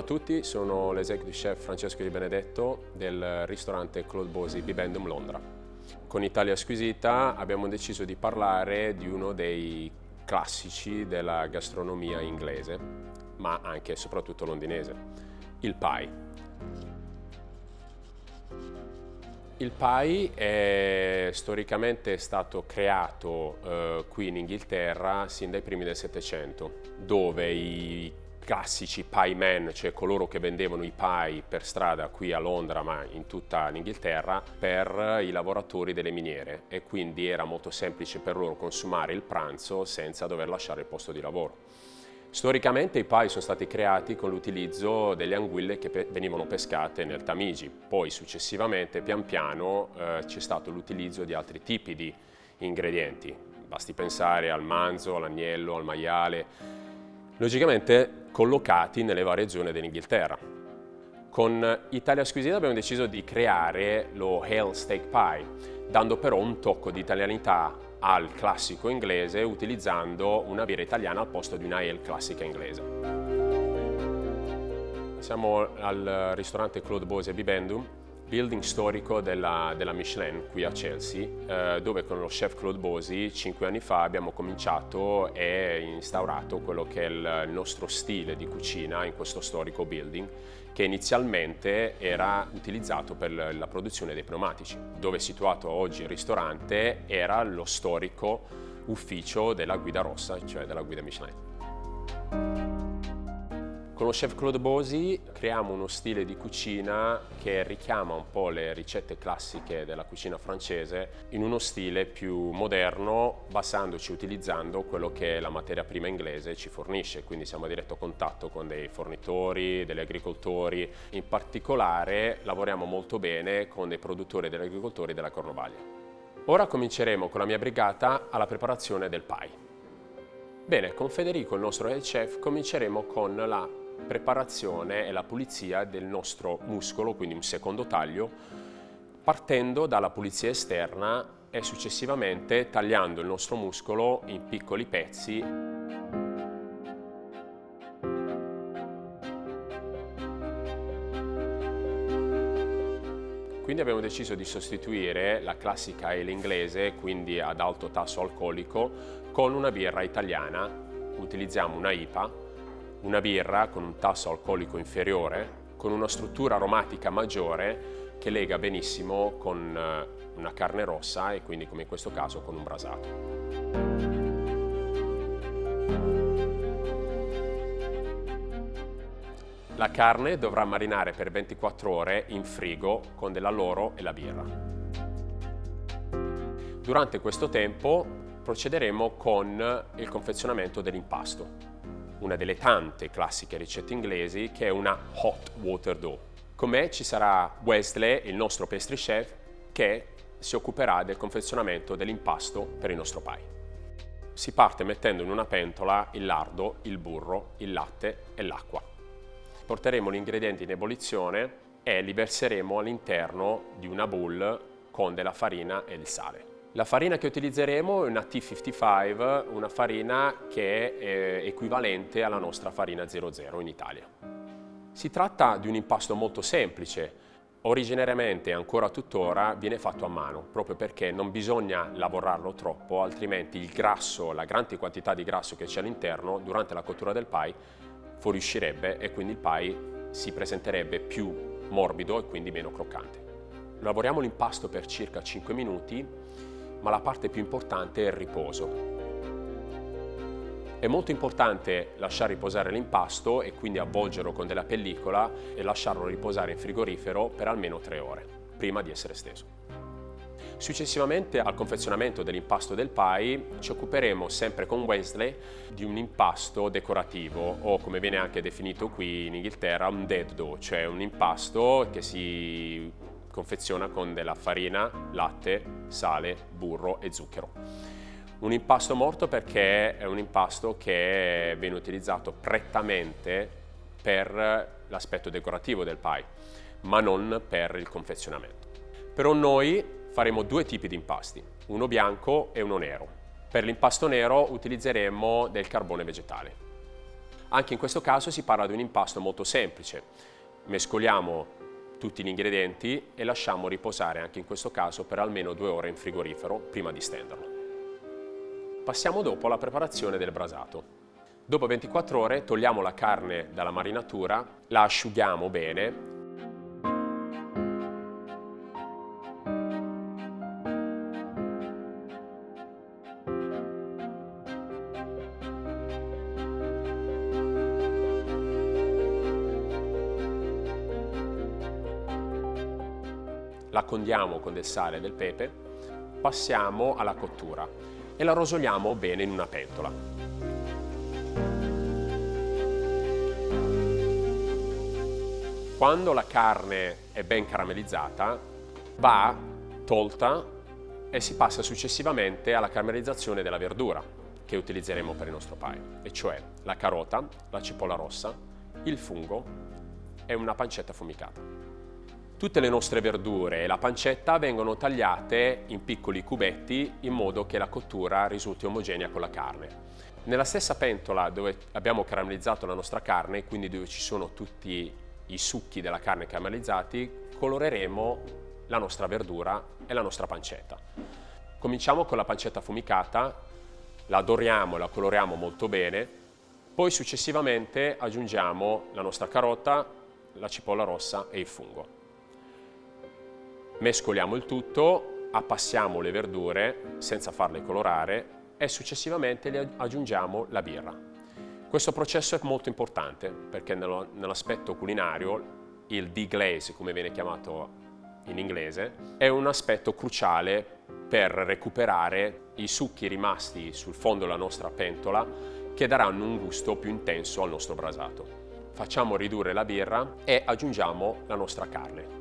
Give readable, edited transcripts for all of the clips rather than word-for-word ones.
tutti, sono l'executive chef Francesco Di Benedetto del ristorante Claude Bosi Bibendum Londra. Con Italia Squisita abbiamo deciso di parlare di uno dei classici della gastronomia inglese, ma anche e soprattutto londinese, il pie. Il pie è storicamente stato creato qui in Inghilterra sin dai primi del Settecento, dove i classici pie man, cioè coloro che vendevano i pie per strada qui a Londra ma in tutta l'Inghilterra, per i lavoratori delle miniere, e quindi era molto semplice per loro consumare il pranzo senza dover lasciare il posto di lavoro. Storicamente i pie sono stati creati con l'utilizzo delle anguille che venivano pescate nel Tamigi, poi successivamente pian piano c'è stato l'utilizzo di altri tipi di ingredienti, basti pensare al manzo, all'agnello, al maiale, logicamente collocati nelle varie zone dell'Inghilterra. Con Italia Squisita abbiamo deciso di creare lo Hale Steak Pie, dando però un tocco di italianità al classico inglese utilizzando una birra italiana al posto di una ale classica inglese. Siamo al ristorante Claude Bosi Bibendum, building storico della Michelin qui a Chelsea, dove con lo chef Claude Bosi 5 anni fa abbiamo cominciato e instaurato quello che è il nostro stile di cucina in questo storico building, che inizialmente era utilizzato per la produzione dei pneumatici. Dove è situato oggi il ristorante era lo storico ufficio della guida rossa, cioè della guida Michelin. Con lo chef Claude Bosi creiamo uno stile di cucina che richiama un po' le ricette classiche della cucina francese in uno stile più moderno, basandoci utilizzando quello che la materia prima inglese ci fornisce, quindi siamo a diretto contatto con dei fornitori, degli agricoltori. In particolare lavoriamo molto bene con dei produttori e degli agricoltori della Cornovaglia. Ora cominceremo con la mia brigata alla preparazione del pie. Bene, con Federico, il nostro head chef, cominceremo con la preparazione e la pulizia del nostro muscolo, quindi un secondo taglio, partendo dalla pulizia esterna e successivamente tagliando il nostro muscolo in piccoli pezzi. Quindi abbiamo deciso di sostituire la classica ale inglese, quindi ad alto tasso alcolico, con una birra italiana. Utilizziamo una IPA, una birra con un tasso alcolico inferiore, con una struttura aromatica maggiore che lega benissimo con una carne rossa e quindi, come in questo caso, con un brasato. La carne dovrà marinare per 24 ore in frigo con dell'alloro e la birra. Durante questo tempo procederemo con il confezionamento dell'impasto, una delle tante classiche ricette inglesi che è una hot water dough. Con me ci sarà Wesley, il nostro pastry chef, che si occuperà del confezionamento dell'impasto per il nostro pie. Si parte mettendo in una pentola il lardo, il burro, il latte e l'acqua. Porteremo gli ingredienti in ebollizione e li verseremo all'interno di una bowl con della farina e il sale. La farina che utilizzeremo è una T55, una farina che è equivalente alla nostra farina 00 in Italia. Si tratta di un impasto molto semplice. Originariamente e ancora tuttora viene fatto a mano, proprio perché non bisogna lavorarlo troppo, altrimenti il grasso, la grande quantità di grasso che c'è all'interno durante la cottura del pie fuoriuscirebbe e quindi il pie si presenterebbe più morbido e quindi meno croccante. Lavoriamo l'impasto per circa 5 minuti, ma la parte più importante è il riposo. È molto importante lasciare riposare l'impasto e quindi avvolgerlo con della pellicola e lasciarlo riposare in frigorifero per almeno 3 ore, prima di essere steso. Successivamente al confezionamento dell'impasto del pie ci occuperemo sempre con Wesley di un impasto decorativo, o come viene anche definito qui in Inghilterra un dead dough, cioè un impasto che si confeziona con della farina, latte, sale, burro e zucchero. Un impasto morto perché è un impasto che viene utilizzato prettamente per l'aspetto decorativo del pie, ma non per il confezionamento. Però noi faremo 2 tipi di impasti, uno bianco e uno nero. Per l'impasto nero utilizzeremo del carbone vegetale. Anche in questo caso si parla di un impasto molto semplice. Mescoliamo tutti gli ingredienti e lasciamo riposare anche in questo caso per almeno 2 ore in frigorifero prima di stenderlo. Passiamo dopo alla preparazione del brasato. Dopo 24 ore togliamo la carne dalla marinatura, la asciughiamo bene. La condiamo con del sale e del pepe, passiamo alla cottura e la rosoliamo bene in una pentola. Quando la carne è ben caramellizzata, va tolta e si passa successivamente alla caramellizzazione della verdura che utilizzeremo per il nostro pie, e cioè la carota, la cipolla rossa, il fungo e una pancetta affumicata. Tutte le nostre verdure e la pancetta vengono tagliate in piccoli cubetti in modo che la cottura risulti omogenea con la carne. Nella stessa pentola dove abbiamo caramellizzato la nostra carne, quindi dove ci sono tutti i succhi della carne caramellizzati, coloreremo la nostra verdura e la nostra pancetta. Cominciamo con la pancetta affumicata, la doriamo e la coloriamo molto bene, poi successivamente aggiungiamo la nostra carota, la cipolla rossa e il fungo. Mescoliamo il tutto, appassiamo le verdure senza farle colorare e successivamente le aggiungiamo la birra. Questo processo è molto importante perché nell'aspetto culinario il deglaze, come viene chiamato in inglese, è un aspetto cruciale per recuperare i succhi rimasti sul fondo della nostra pentola che daranno un gusto più intenso al nostro brasato. Facciamo ridurre la birra e aggiungiamo la nostra carne.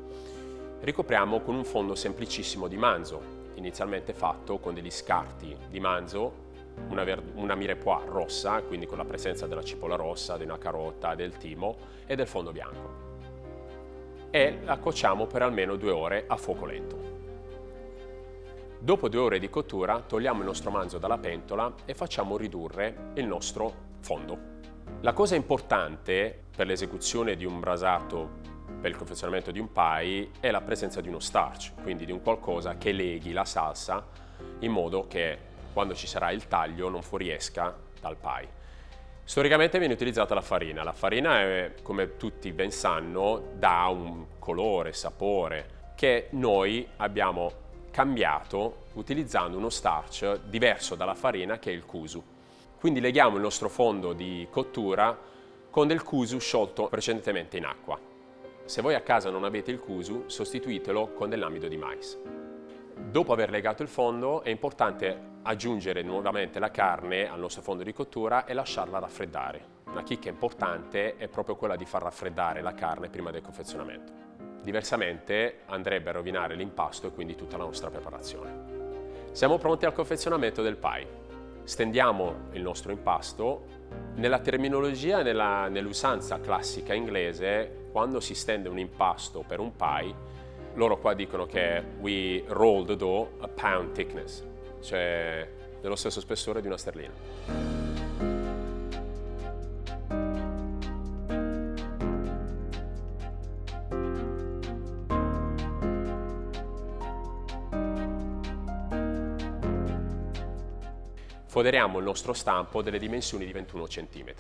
Ricopriamo con un fondo semplicissimo di manzo, inizialmente fatto con degli scarti di manzo, una mirepoix rossa, quindi con la presenza della cipolla rossa, di una carota, del timo e del fondo bianco. E la cuociamo per almeno 2 ore a fuoco lento. Dopo 2 ore di cottura togliamo il nostro manzo dalla pentola e facciamo ridurre il nostro fondo. La cosa importante per l'esecuzione di un brasato per il confezionamento di un pie è la presenza di uno starch, quindi di un qualcosa che leghi la salsa in modo che quando ci sarà il taglio non fuoriesca dal pie. Storicamente viene utilizzata la farina. La farina, come tutti ben sanno, dà un colore, sapore che noi abbiamo cambiato utilizzando uno starch diverso dalla farina che è il kusu. Quindi leghiamo il nostro fondo di cottura con del kusu sciolto precedentemente in acqua. Se voi a casa non avete il kusu, sostituitelo con dell'amido di mais. Dopo aver legato il fondo è importante aggiungere nuovamente la carne al nostro fondo di cottura e lasciarla raffreddare. Una chicca importante è proprio quella di far raffreddare la carne prima del confezionamento. Diversamente andrebbe a rovinare l'impasto e quindi tutta la nostra preparazione. Siamo pronti al confezionamento del pie. Stendiamo il nostro impasto. Nella terminologia e nell'usanza classica inglese, quando si stende un impasto per un pie, loro qua dicono che we roll the dough a pound thickness, cioè dello stesso spessore di una sterlina. Foderiamo il nostro stampo delle dimensioni di 21 cm.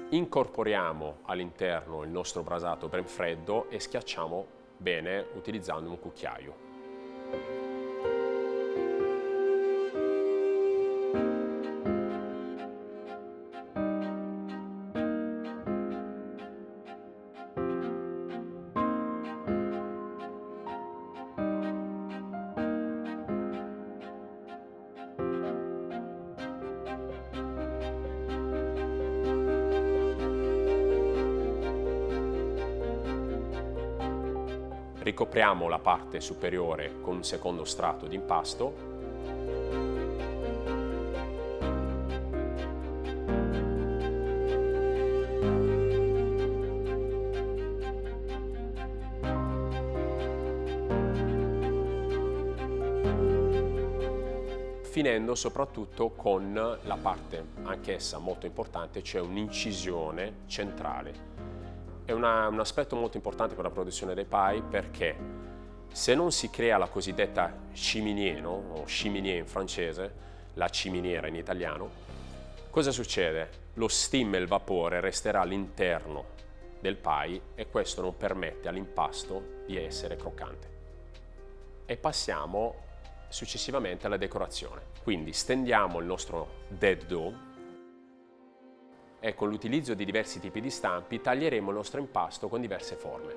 Incorporiamo all'interno il nostro brasato ben freddo e schiacciamo bene utilizzando un cucchiaio. Ricopriamo la parte superiore con un secondo strato di impasto. finendo soprattutto con la parte, anch'essa molto importante, cioè un'incisione centrale. È un aspetto molto importante per la produzione dei pie, perché se non si crea la cosiddetta cheminée, no? O cheminée in francese, la ciminiera in italiano, cosa succede? Lo steam e il vapore resterà all'interno del pie e questo non permette all'impasto di essere croccante. E passiamo successivamente alla decorazione. Quindi stendiamo il nostro dead dough e con l'utilizzo di diversi tipi di stampi taglieremo il nostro impasto con diverse forme.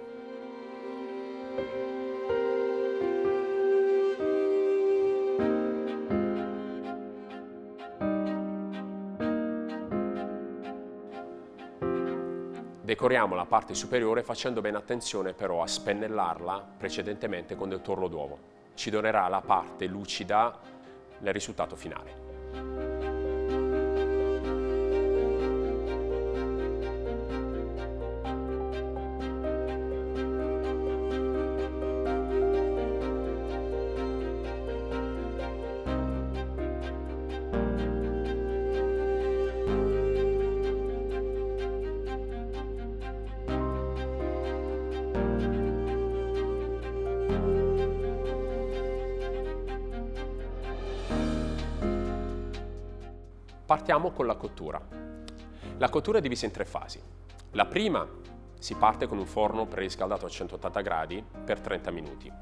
Decoriamo la parte superiore facendo bene attenzione però a spennellarla precedentemente con del tuorlo d'uovo. Ci donerà la parte lucida nel risultato finale. Partiamo con la cottura. La cottura è divisa in 3 fasi. La prima si parte con un forno preriscaldato a 180 gradi per 30 minuti.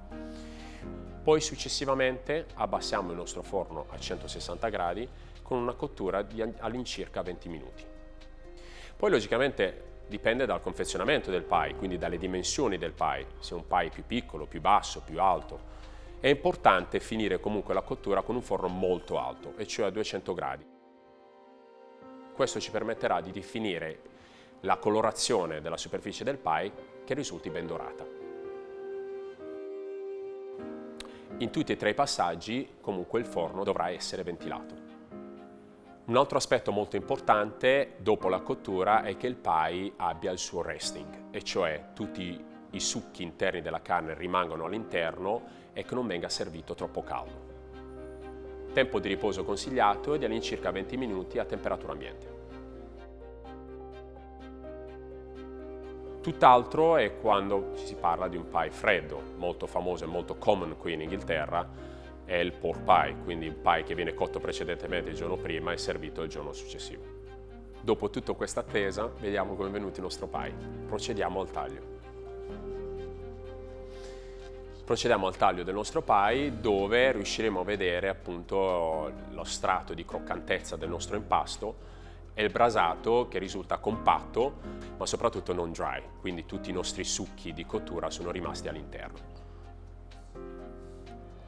Poi successivamente abbassiamo il nostro forno a 160 gradi con una cottura di all'incirca 20 minuti. Poi logicamente dipende dal confezionamento del pie, quindi dalle dimensioni del pie, se è un pie più piccolo, più basso, più alto. È importante finire comunque la cottura con un forno molto alto, e cioè a 200 gradi. Questo ci permetterà di definire la colorazione della superficie del pie che risulti ben dorata. In tutti e 3 i passaggi comunque il forno dovrà essere ventilato. Un altro aspetto molto importante dopo la cottura è che il pie abbia il suo resting, e cioè tutti i succhi interni della carne rimangano all'interno e che non venga servito troppo caldo. Tempo di riposo consigliato è di all'incirca 20 minuti a temperatura ambiente. Tutt'altro è quando si parla di un pie freddo, molto famoso e molto common qui in Inghilterra, è il pork pie, quindi un pie che viene cotto precedentemente il giorno prima e servito il giorno successivo. Dopo tutta questa attesa, vediamo come è venuto il nostro pie. Procediamo al taglio. Procediamo al taglio del nostro pie, dove riusciremo a vedere appunto lo strato di croccantezza del nostro impasto e il brasato che risulta compatto ma soprattutto non dry, quindi tutti i nostri succhi di cottura sono rimasti all'interno.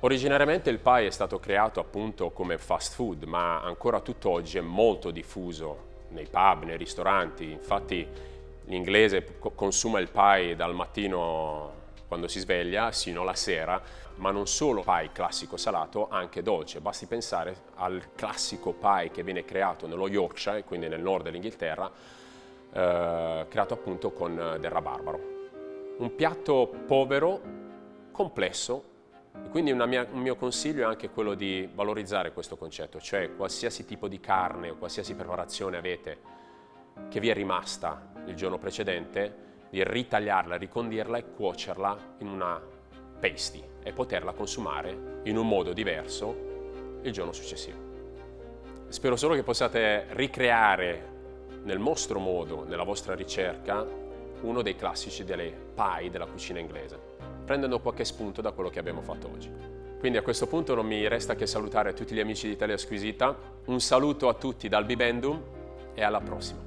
Originariamente il pie è stato creato appunto come fast food, ma ancora tutt'oggi è molto diffuso nei pub, nei ristoranti. Infatti l'inglese consuma il pie dal mattino quando si sveglia sino alla sera, ma non solo pie classico salato, anche dolce. Basti pensare al classico pie che viene creato nello Yorkshire, quindi nel nord dell'Inghilterra, creato appunto con del rabarbaro. Un piatto povero, complesso, quindi un mio consiglio è anche quello di valorizzare questo concetto, cioè qualsiasi tipo di carne o qualsiasi preparazione avete che vi è rimasta il giorno precedente, di ritagliarla, ricondirla e cuocerla in una pasty e poterla consumare in un modo diverso il giorno successivo. Spero solo che possiate ricreare nel vostro modo, nella vostra ricerca, uno dei classici delle pie della cucina inglese, prendendo qualche spunto da quello che abbiamo fatto oggi. Quindi a questo punto non mi resta che salutare tutti gli amici di Italia Squisita, un saluto a tutti dal Bibendum e alla prossima!